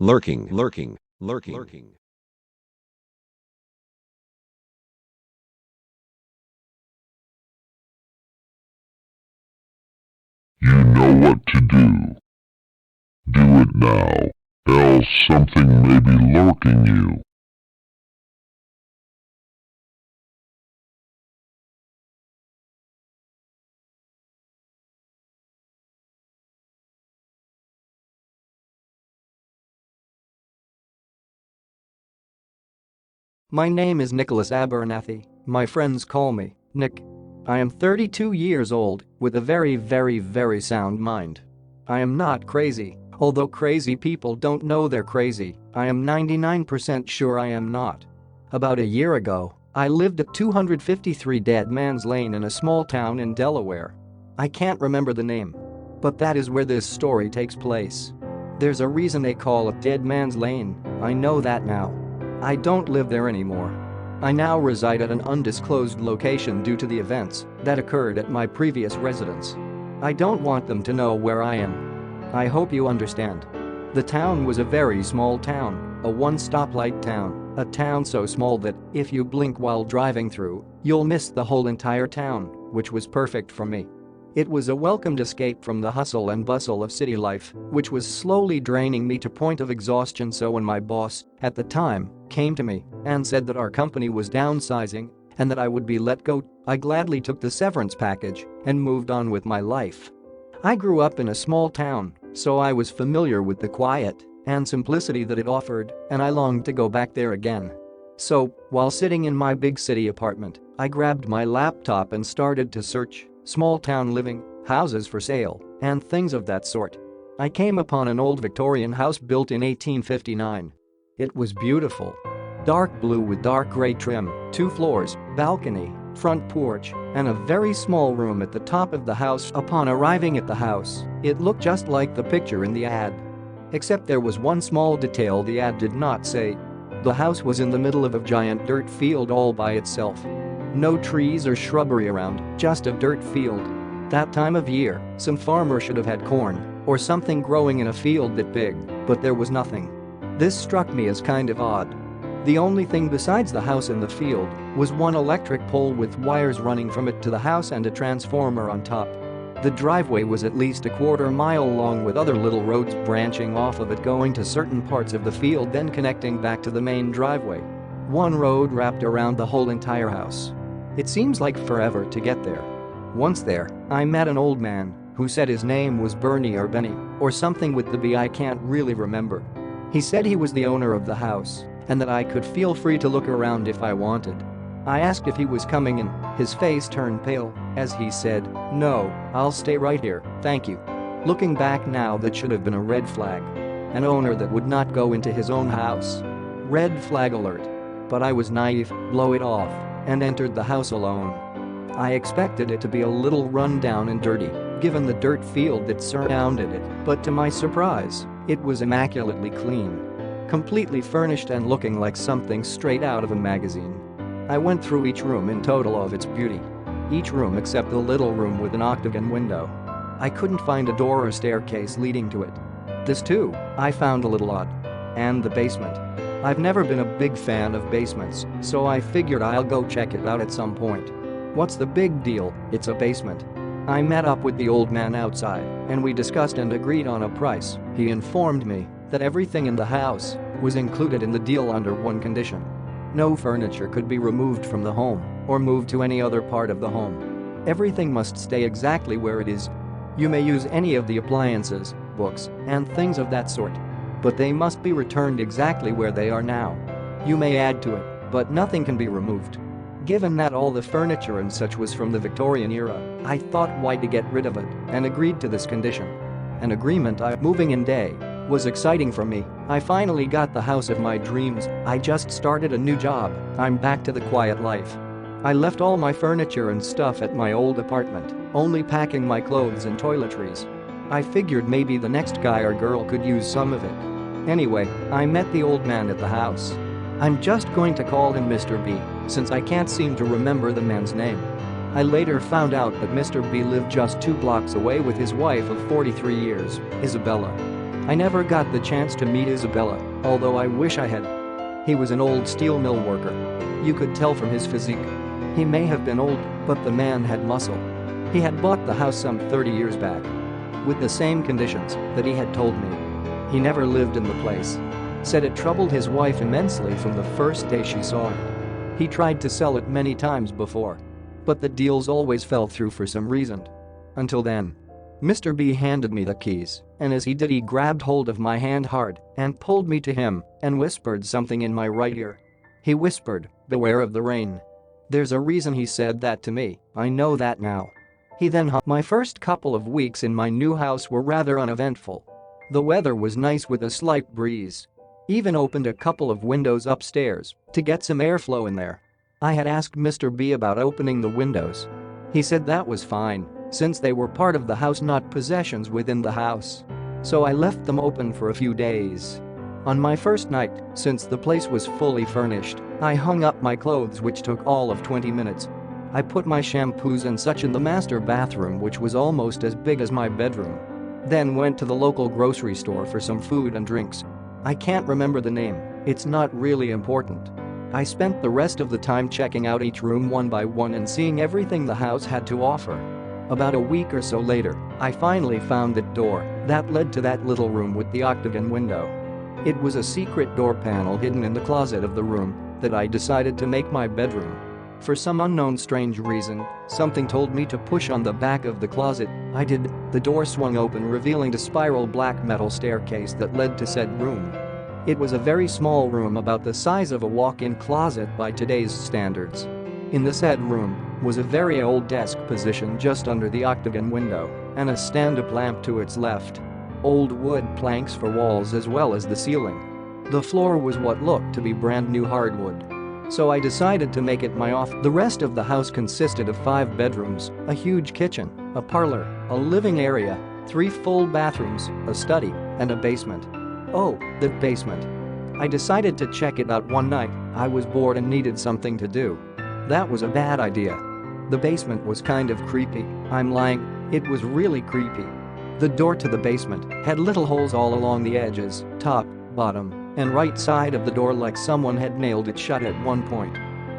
lurking. You know what to do. Do it now, else something may be lurking you. My name is Nicholas Abernathy. My friends call me Nick. I am 32 years old, with a very sound mind. I am not crazy, although crazy people don't know they're crazy. I am 99% sure I am not. About a year ago, I lived at 253 Dead Man's Lane in a small town in Delaware. I can't remember the name. But that is where this story takes place. There's a reason they call it Dead Man's Lane, I know that now. I don't live there anymore. I now reside at an undisclosed location due to the events that occurred at my previous residence. I don't want them to know where I am. I hope you understand. The town was a very small town, a one-stoplight town, a town so small that if you blink while driving through, you'll miss the whole entire town, which was perfect for me. It was a welcomed escape from the hustle and bustle of city life, which was slowly draining me to point of exhaustion. So when my boss, at the time, came to me and said that our company was downsizing and that I would be let go, I gladly took the severance package and moved on with my life. I grew up in a small town, so I was familiar with the quiet and simplicity that it offered, and I longed to go back there again. So, while sitting in my big city apartment, I grabbed my laptop and started to search small town living, houses for sale, and things of that sort. I came upon an old Victorian house built in 1859. It was beautiful. Dark blue with dark gray trim, 2 floors, balcony, front porch, and a very small room at the top of the house. Upon arriving at the house, it looked just like the picture in the ad. Except there was one small detail the ad did not say. The house was in the middle of a giant dirt field all by itself. No trees or shrubbery around, just a dirt field. That time of year, some farmer should have had corn or something growing in a field that big, but there was nothing. This struck me as kind of odd. The only thing besides the house in the field was one electric pole with wires running from it to the house and a transformer on top. The driveway was at least a quarter-mile long with other little roads branching off of it going to certain parts of the field then connecting back to the main driveway. One road wrapped around the whole entire house. It seems like forever to get there. Once there, I met an old man who said his name was Bernie or Benny or something with the B. I can't really remember. He said he was the owner of the house and that I could feel free to look around if I wanted. I asked if he was coming and his face turned pale as he said, "No, I'll stay right here, thank you." Looking back now, that should have been a red flag. An owner that would not go into his own house. Red flag alert. But I was naive, blow it off, and entered the house alone. I expected it to be a little run down and dirty, given the dirt field that surrounded it, but to my surprise, it was immaculately clean. Completely furnished and looking like something straight out of a magazine. I went through each room in total of its beauty. Each room except the little room with an octagon window. I couldn't find a door or staircase leading to it. This too, I found a little odd. And the basement. I've never been a big fan of basements, so I figured I'll go check it out at some point. What's the big deal, it's a basement. I met up with the old man outside, and we discussed and agreed on a price. He informed me that everything in the house was included in the deal under one condition. No furniture could be removed from the home or moved to any other part of the home. Everything must stay exactly where it is. You may use any of the appliances, books, and things of that sort. But they must be returned exactly where they are now. You may add to it, but nothing can be removed. Given that all the furniture and such was from the Victorian era, I thought why to get rid of it and agreed to this condition. An agreement moving in day was exciting for me. I finally got the house of my dreams. I just started a new job. I'm back to the quiet life. I left all my furniture and stuff at my old apartment, only packing my clothes and toiletries. I figured maybe the next guy or girl could use some of it. Anyway, I met the old man at the house. I'm just going to call him Mr. B, since I can't seem to remember the man's name. I later found out that Mr. B lived just 2 blocks away with his wife of 43 years, Isabella. I never got the chance to meet Isabella, although I wish I had. He was an old steel mill worker. You could tell from his physique. He may have been old, but the man had muscle. He had bought the house some 30 years back, with the same conditions that he had told me. He never lived in the place. Said it troubled his wife immensely from the first day she saw it. He tried to sell it many times before, but the deals always fell through for some reason. Until then. Mr. B handed me the keys, and as he did he grabbed hold of my hand hard and pulled me to him and whispered something in my right ear. He whispered, "Beware of the rain." There's a reason he said that to me, I know that now. He then My first couple of weeks in my new house were rather uneventful. The weather was nice with a slight breeze. Even opened a couple of windows upstairs to get some airflow in there. I had asked Mr. B about opening the windows. He said that was fine, since they were part of the house, not possessions within the house. So I left them open for a few days. On my first night, since the place was fully furnished, I hung up my clothes, which took all of 20 minutes. I put my shampoos and such in the master bathroom, which was almost as big as my bedroom. Then went to the local grocery store for some food and drinks. I can't remember the name, it's not really important. I spent the rest of the time checking out each room one by one and seeing everything the house had to offer. About a week or so later, I finally found the door that led to that little room with the octagon window. It was a secret door panel hidden in the closet of the room that I decided to make my bedroom. For some unknown strange reason, something told me to push on the back of the closet. I did. The door swung open, revealing a spiral black metal staircase that led to said room. It was a very small room, about the size of a walk-in closet by today's standards. In the said room was a very old desk positioned just under the octagon window and a stand-up lamp to its left. Old wood planks for walls as well as the ceiling. The floor was what looked to be brand new hardwood. So I decided to make it my office. The rest of the house consisted of 5 bedrooms, a huge kitchen, a parlor, a living area, 3 full bathrooms, a study, and a basement. Oh, the basement. I decided to check it out one night. I was bored and needed something to do. That was a bad idea. The basement was kind of creepy, I'm lying, it was really creepy. The door to the basement had little holes all along the edges, top, bottom, and right side of the door, like someone had nailed it shut at one point.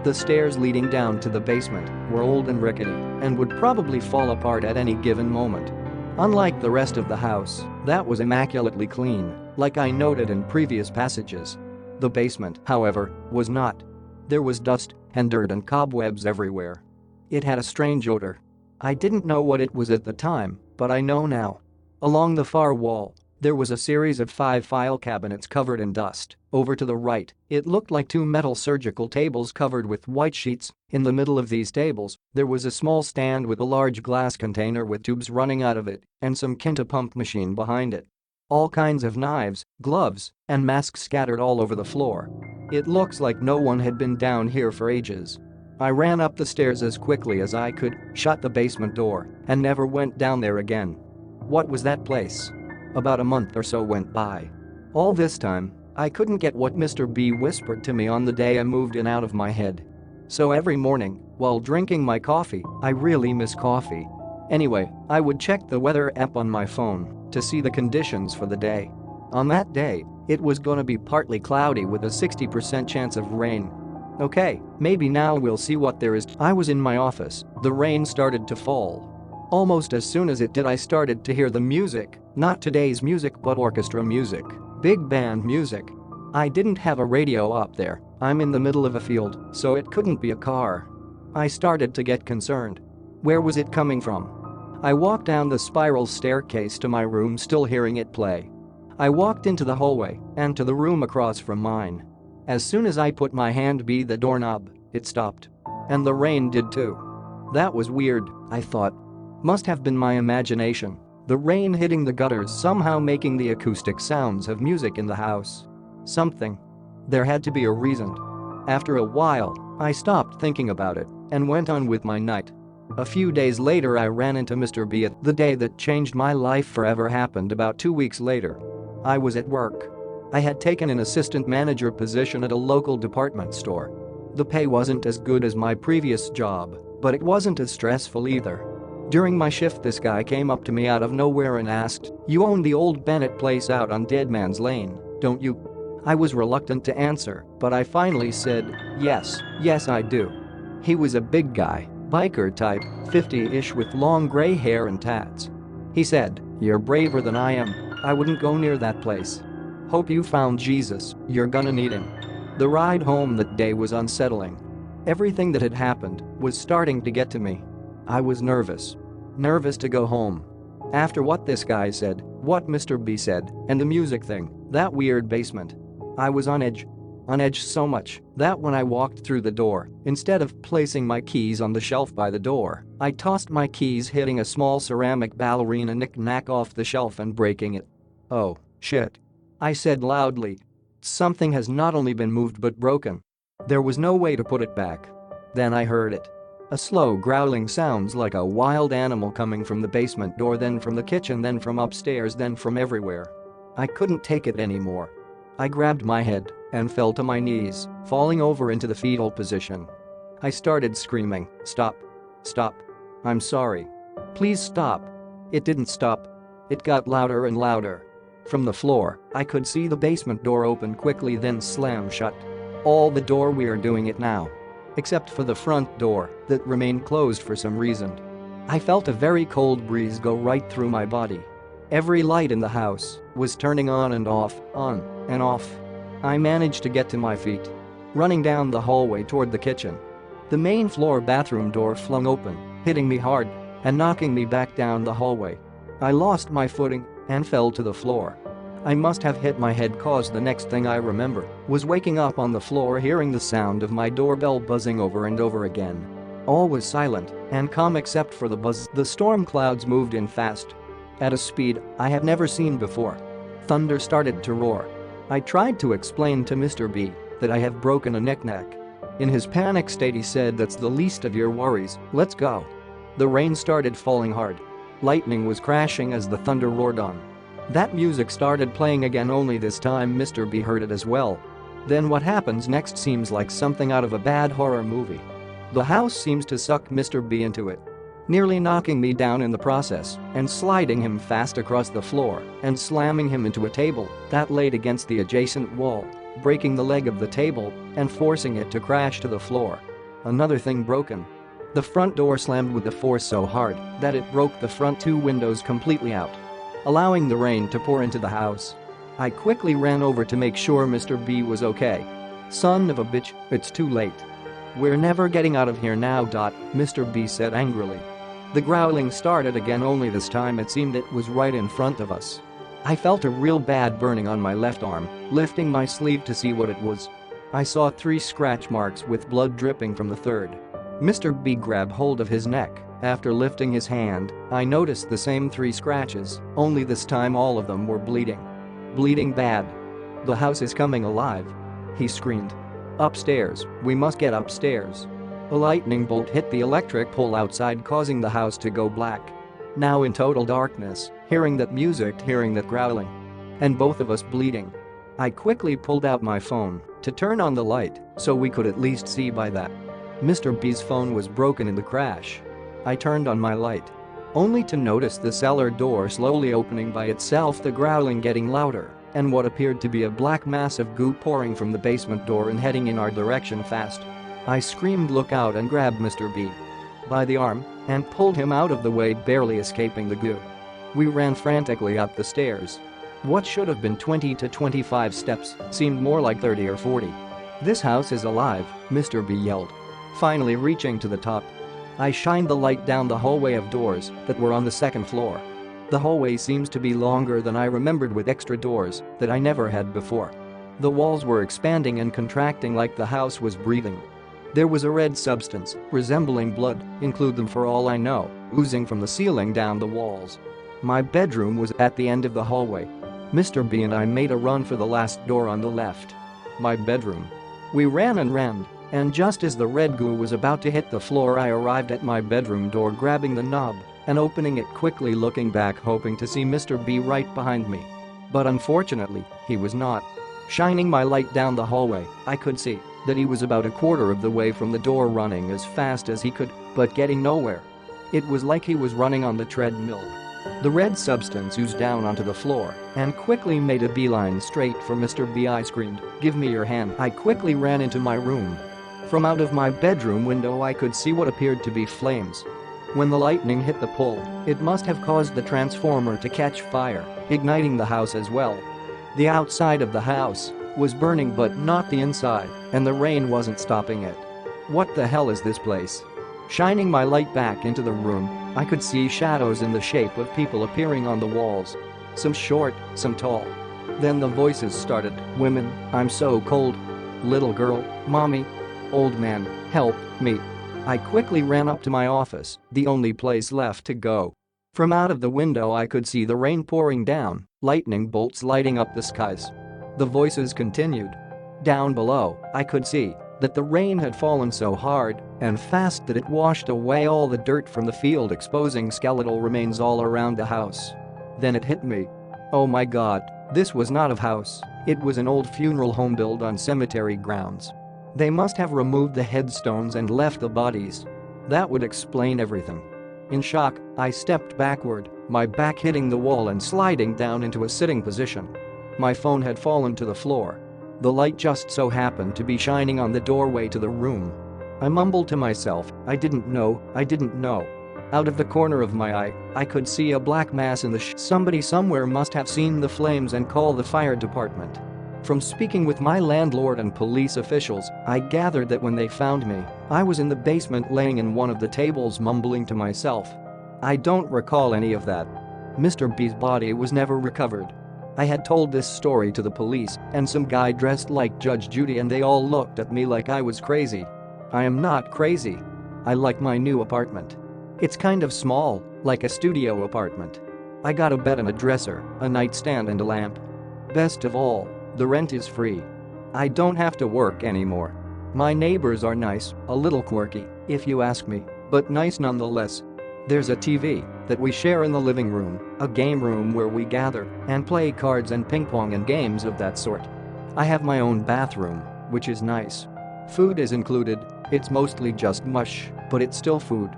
The stairs leading down to the basement were old and rickety and would probably fall apart at any given moment. Unlike the rest of the house, that was immaculately clean, like I noted in previous passages. The basement, however, was not. There was dust and dirt and cobwebs everywhere. It had a strange odor. I didn't know what it was at the time, but I know now. Along the far wall, there was a series of 5 file cabinets covered in dust. Over to the right, it looked like 2 metal surgical tables covered with white sheets. In the middle of these tables, there was a small stand with a large glass container with tubes running out of it and some Kinta pump machine behind it. All kinds of knives, gloves, and masks scattered all over the floor. It looks like no one had been down here for ages. I ran up the stairs as quickly as I could, shut the basement door, and never went down there again. What was that place? About a month or so went by. All this time, I couldn't get what Mr. B whispered to me on the day I moved in out of my head. So every morning, while drinking my coffee, I really miss coffee. Anyway, I would check the weather app on my phone to see the conditions for the day. On that day, it was gonna be partly cloudy with a 60% chance of rain. Okay, maybe now we'll see what there is. I was in my office, the rain started to fall. Almost as soon as it did, I started to hear the music, not today's music but orchestra music, big band music. I didn't have a radio up there, I'm in the middle of a field, so it couldn't be a car. I started to get concerned. Where was it coming from? I walked down the spiral staircase to my room, still hearing it play. I walked into the hallway and to the room across from mine. As soon as I put my hand by the doorknob, it stopped. And the rain did too. That was weird, I thought. Must have been my imagination. The rain hitting the gutters somehow making the acoustic sounds of music in the house. Something. There had to be a reason. After a while, I stopped thinking about it and went on with my night. A few days later I ran into Mr. B. The day that changed my life forever happened about 2 weeks later. I was at work. I had taken an assistant manager position at a local department store. The pay wasn't as good as my previous job, but it wasn't as stressful either. During my shift, this guy came up to me out of nowhere and asked, "You own the old Bennett place out on Dead Man's Lane, don't you?" I was reluctant to answer, but I finally said, yes I do." He was a big guy, biker type, 50-ish with long gray hair and tats. He said, "You're braver than I am. I wouldn't go near that place. Hope you found Jesus, you're gonna need him." The ride home that day was unsettling. Everything that had happened was starting to get to me. I was nervous. Nervous to go home. After what this guy said, what Mr. B said, and the music thing, that weird basement. I was on edge. On edge so much that when I walked through the door, instead of placing my keys on the shelf by the door, I tossed my keys, hitting a small ceramic ballerina knick-knack off the shelf and breaking it. "Oh, shit," I said loudly. Something has not only been moved but broken. There was no way to put it back. Then I heard it. A slow growling sounds like a wild animal coming from the basement door, then from the kitchen, then from upstairs, then from everywhere. I couldn't take it anymore. I grabbed my head and fell to my knees, falling over into the fetal position. I started screaming, "Stop. Stop. I'm sorry. Please stop." It didn't stop. It got louder and louder. From the floor, I could see the basement door open quickly, then slam shut. All the door, we're doing it now. Except for the front door that remained closed for some reason. I felt a very cold breeze go right through my body. Every light in the house was turning on and off, on and off. I managed to get to my feet, running down the hallway toward the kitchen. The main floor bathroom door flung open, hitting me hard and knocking me back down the hallway. I lost my footing and fell to the floor. I must have hit my head, cause the next thing I remember was waking up on the floor, hearing the sound of my doorbell buzzing over and over again. All was silent and calm except for the buzz. The storm clouds moved in fast, at a speed I had never seen before. Thunder started to roar. I tried to explain to Mr. B that I have broken a knick-knack. In his panic state he said, "That's the least of your worries, let's go." The rain started falling hard. Lightning was crashing as the thunder roared on. That music started playing again, only this time Mr. B heard it as well. Then what happens next seems like something out of a bad horror movie. The house seems to suck Mr. B into it, nearly knocking me down in the process and sliding him fast across the floor and slamming him into a table that laid against the adjacent wall, breaking the leg of the table and forcing it to crash to the floor. Another thing broken. The front door slammed with a force so hard that it broke the front two windows completely out, allowing the rain to pour into the house. I quickly ran over to make sure Mr. B was okay. "Son of a bitch, it's too late. We're never getting out of here now." Mr. B said angrily. The growling started again, only this time it seemed it was right in front of us. I felt a real bad burning on my left arm, lifting my sleeve to see what it was. I saw 3 scratch marks with blood dripping from the third. Mr. B grabbed hold of his neck. After lifting his hand, I noticed the same 3 scratches, only this time all of them were bleeding. Bleeding bad. "The house is coming alive," he screamed. "Upstairs, we must get upstairs." A lightning bolt hit the electric pole outside, causing the house to go black. Now in total darkness, hearing that music, hearing that growling, and both of us bleeding. I quickly pulled out my phone to turn on the light so we could at least see by that. Mr. B's phone was broken in the crash. I turned on my light, only to notice the cellar door slowly opening by itself, the growling getting louder, and what appeared to be a black mass of goo pouring from the basement door and heading in our direction fast. I screamed, "Look out," and grabbed Mr. B by the arm and pulled him out of the way, barely escaping the goo. We ran frantically up the stairs. What should have been 20 to 25 steps seemed more like 30 or 40. "This house is alive," Mr. B yelled. Finally reaching to the top, I shined the light down the hallway of doors that were on the second floor. The hallway seems to be longer than I remembered, with extra doors that I never had before. The walls were expanding and contracting like the house was breathing. There was a red substance, resembling blood, include them for all I know, oozing from the ceiling down the walls. My bedroom was at the end of the hallway. Mr. B and I made a run for the last door on the left. My bedroom. We ran and just as the red goo was about to hit the floor, I arrived at my bedroom door, grabbing the knob and opening it quickly, looking back hoping to see Mr. B right behind me. But unfortunately, he was not. Shining my light down the hallway, I could see that he was about a quarter of the way from the door, running as fast as he could, but getting nowhere. It was like he was running on the treadmill. The red substance oozed down onto the floor and quickly made a beeline straight for Mr. B. I screamed, "Give me your hand." I quickly ran into my room. From out of my bedroom window I could see what appeared to be flames. When the lightning hit the pole, it must have caused the transformer to catch fire, igniting the house as well. The outside of the house was burning but not the inside, and the rain wasn't stopping it. What the hell is this place? Shining my light back into the room, I could see shadows in the shape of people appearing on the walls. Some short, some tall. Then the voices started. Women, I'm so cold. Little girl, mommy. Old man, help me. I quickly ran up to my office, the only place left to go. From out of the window I could see the rain pouring down, lightning bolts lighting up the skies. The voices continued. Down below, I could see that the rain had fallen so hard and fast that it washed away all the dirt from the field, exposing skeletal remains all around the house. Then it hit me. Oh my god, this was not a house, it was an old funeral home built on cemetery grounds. They must have removed the headstones and left the bodies. That would explain everything. In shock, I stepped backward, my back hitting the wall and sliding down into a sitting position. My phone had fallen to the floor. The light just so happened to be shining on the doorway to the room. I mumbled to myself, I didn't know. Out of the corner of my eye, I could see a black mass in the Somebody somewhere must have seen the flames and called the fire department. From speaking with my landlord and police officials, I gathered that when they found me, I was in the basement laying in one of the tables mumbling to myself. I don't recall any of that. Mr. B's body was never recovered. I had told this story to the police and some guy dressed like Judge Judy, and they all looked at me like I was crazy. I am not crazy. I like my new apartment. It's kind of small, like a studio apartment. I got a bed and a dresser, a nightstand and a lamp. Best of all, the rent is free. I don't have to work anymore. My neighbors are nice, a little quirky, if you ask me, but nice nonetheless. There's a TV that we share in the living room, a game room where we gather and play cards and ping pong and games of that sort. I have my own bathroom, which is nice. Food is included, it's mostly just mush, but it's still food.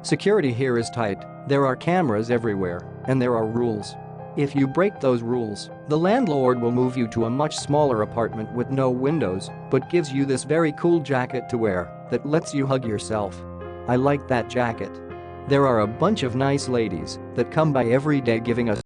Security here is tight, there are cameras everywhere, and there are rules. If you break those rules, the landlord will move you to a much smaller apartment with no windows, but gives you this very cool jacket to wear that lets you hug yourself. I like that jacket. There are a bunch of nice ladies that come by every day giving us